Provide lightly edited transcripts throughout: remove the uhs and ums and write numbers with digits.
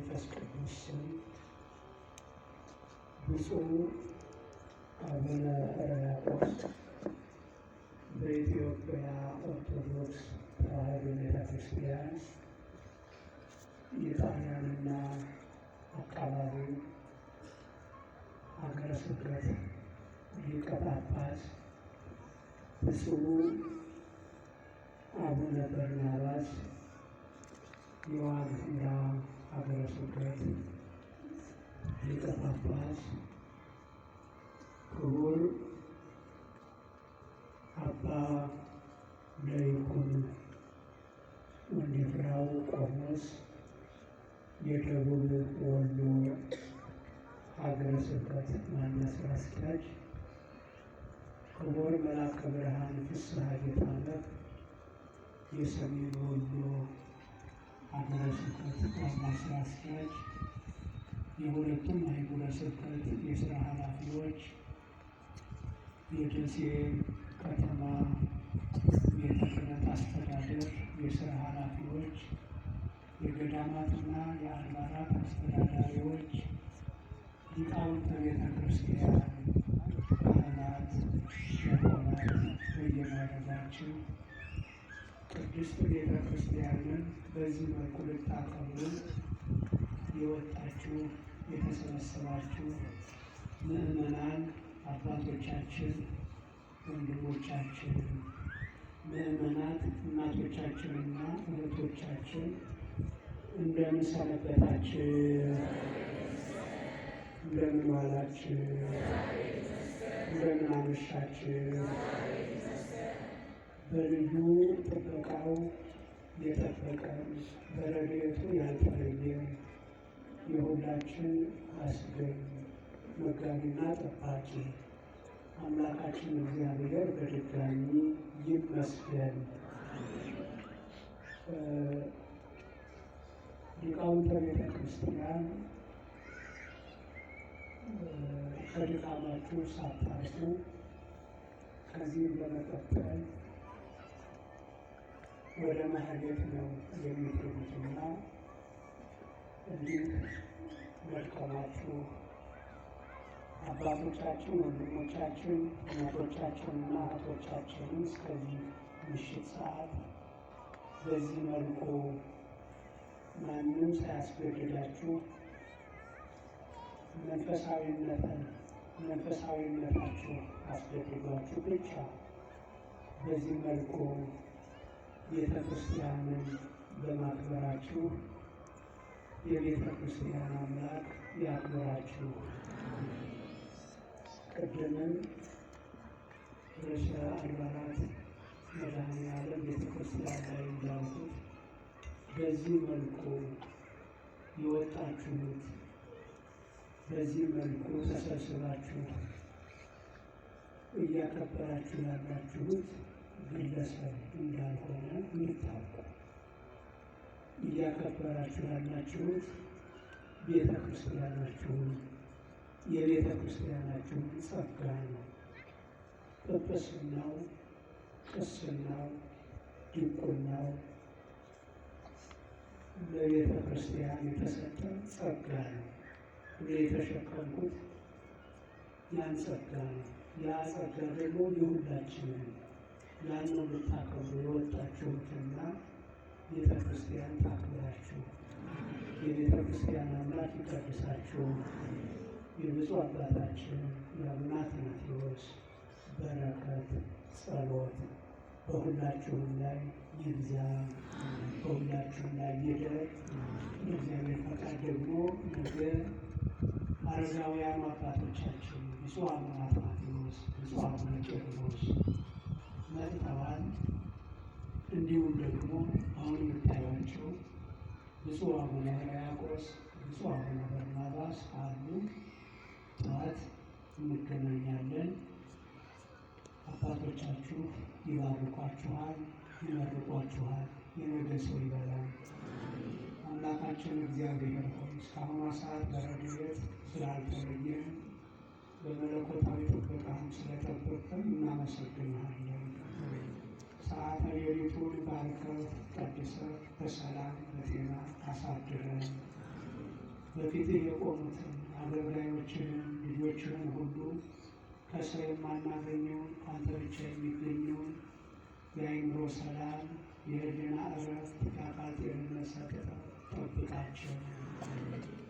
በመንፈስ ቅዱስ ስም ብፁዕ አቡነ ሕርያቆስ በኢትዮጵያ ኦርቶዶክስ ተዋሕዶ ቤተክርስቲያን የጣሊያንና አካባቢው ሀገረ ስብከት ሊቀ ጳጳስ፣ ብፁዕ አቡነ በርናባስ የዋግ ኽምራ ሀገረ ስብከት ሊቀ ጳጳስ፣ ክቡር አባ ለይኩን ወንድፍራው ቆሞስ የደቡብ ወሎ ሀገረ ስብከት ዋና ሥራ አስኪያጅ፣ ክቡር መልአከ ብርሃን ፍስሐ ጌታነህ የሰሜን ወሎ ሀገረ ስብከት ዋና ሥራ አስኪያጅ፣ የሁለቱም አህጉረ ስብከት የሥራ ኃላፊዎች፣ የደሴ ከተማ ቤተ ክህነት አስተዳደር የሥራ ኃላፊዎች፣ የገዳማትና የአድባራት አስተዳዳሪዎች፣ ሊቃውንተ ቤተ ክርስቲያን፣ ካህናት፣ ዲያቆናት በየማዕረጋችሁ ቅድስት ቤተ ክርስቲያንን በዚህ መልኩ ልታከብሩ የወጣችሁ የተሰበሰባችሁ ምዕመናን አባቶቻችን፣ ወንድሞቻችን፣ ምዕመናት እናቶቻችንና እህቶቻችን እንደምን ሰነበታችሁ? እንደምን ዋላችሁ? እንደምን አመሻችሁ? በልዩ ጥበቃው የጠበቀን በረድኤቱ ያልተለየን የሁላችን አስገኝ መጋቢና ጠባቂ አምላካችን እግዚአብሔር በድጋሚ ይመስገን። ሊቃውንተ ቤተ ክርስቲያን ከድካማችሁ ሳታርፉ ከዚህ በመቀጠል ወደ ማህሌት ነው የሚገኙትና እንዲህ መልቀማችሁ አባቶቻችን፣ ወንድሞቻችን፣ እናቶቻችንና እህቶቻችንን እስከዚህ ምሽት ሰዓት በዚህ መልኩ ማንም ሳያስገድዳችሁ መንፈሳዊነታችሁ አስገድዷችሁ ብቻ በዚህ መልኩ ቤተ ክርስቲያንን በማክበራችሁ የቤተ ክርስቲያን አምላክ ያክብራችሁ። ቅድምም ርዕሰ አድባራት መድኃኔዓለም ቤተ ክርስቲያን ላይ እንዳልኩት በዚህ መልኩ የወጣችሁት በዚህ መልኩ ተሰብስባችሁ እያከበራችሁ ያላችሁት ግለሰብ እንዳልሆነ እንድታውቁ፣ እያከበራችሁ ያላችሁት ቤተ ክርስቲያናችሁን የቤተ ክርስቲያናችሁን ጸጋ ነው። ጵጵስናው፣ ቅስናው፣ ዲቁናው ለቤተ ክርስቲያን የተሰጠ ጸጋ ነው። እኔ የተሸከምኩት ያን ጸጋ ነው። ያ ጸጋ ደግሞ የሁላችንም ያንን ልታከብሩ የወጣችሁትና ቤተ ክርስቲያን ታክብራችሁ የቤተ ክርስቲያን አምላክ ይቀድሳችሁ። የብፁዕ አባታችን የአቡነ አትናቴዎስ በረከት ጸሎት በሁላችሁም ላይ ይብዛ፣ በሁላችሁም ላይ ይደር። የእግዚአብሔር ፈቃድ ደግሞ ነገ አረጋውያኑ አባቶቻችን ብፁዕ አቡነ አትናቴዎስ፣ ብፁዕ አቡነ ቄርሎስ መጥተዋል። እንዲሁም ደግሞ አሁን የምታዩቸው ብፁዕ አቡነ ሕርያቆስ፣ ብፁዕ አቡነ በርናባስ አሉ። ጠዋት እንገናኛለን። አባቶቻችሁ ይባርኳችኋል፣ ይመርቋችኋል። የነገ ሰው ይበላል። አምላካችን እግዚአብሔር ሆይ እስካሁኗ ሰዓት በረድኤት ስላልተለየን በመለኮታዊ ጥበቃህም ስለጠበቅን እናመሰግንሃለን። ሰዓተ ሌሊቱን ባርከህ ቀድሰህ በሰላም በጤና አሳድረን። በፊትህ የቆሙትን አገልጋዮችንም ልጆችንም ሁሉ ከሰው የማናገኘውን ከአንተ ብቻ የሚገኘውን የአእምሮ ሰላም፣ የህሊና እረፍት፣ የአካል ጤንነት ሰጥተህ ጠብቃቸው።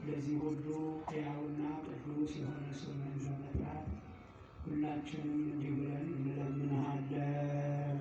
ለዚህ ሁሉ ሕያውና ቅዱስ የሆነ ስምህን በመጥራት ሁላችንም እንዲህ ብለን እንለምንሃለን።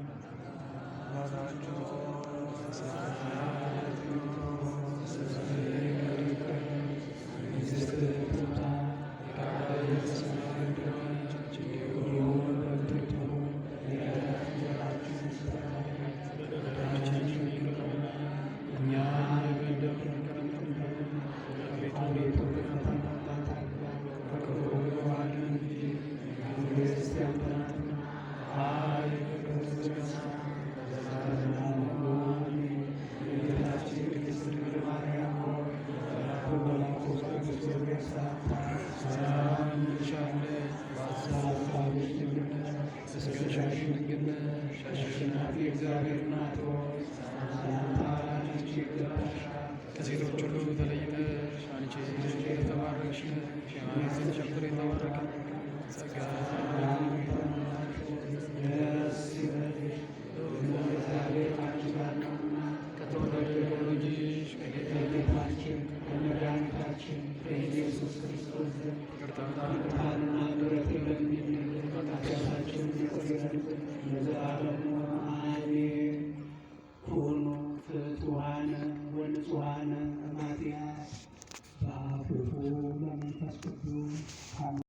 ከሴቶች ሁሉ ተለይተሽ አንቺ የተባረክሽ ነሽ፣ የማኅፀንሽ ፍሬ የተባረከ ነው። ጸጋ ከተወደደው ልጅሽ ከጌታችን ከመድኃኒታችን ከኢየሱስ ክርስቶስ ዘንድ ይቅርታንና ምሕረትን ለምኝልን ኃጢአታችንን ይቅር ይበለን ለዘላለሙ አሜን። ኩኑ ፍቱሐነ ወንጹሐነ እማትያስ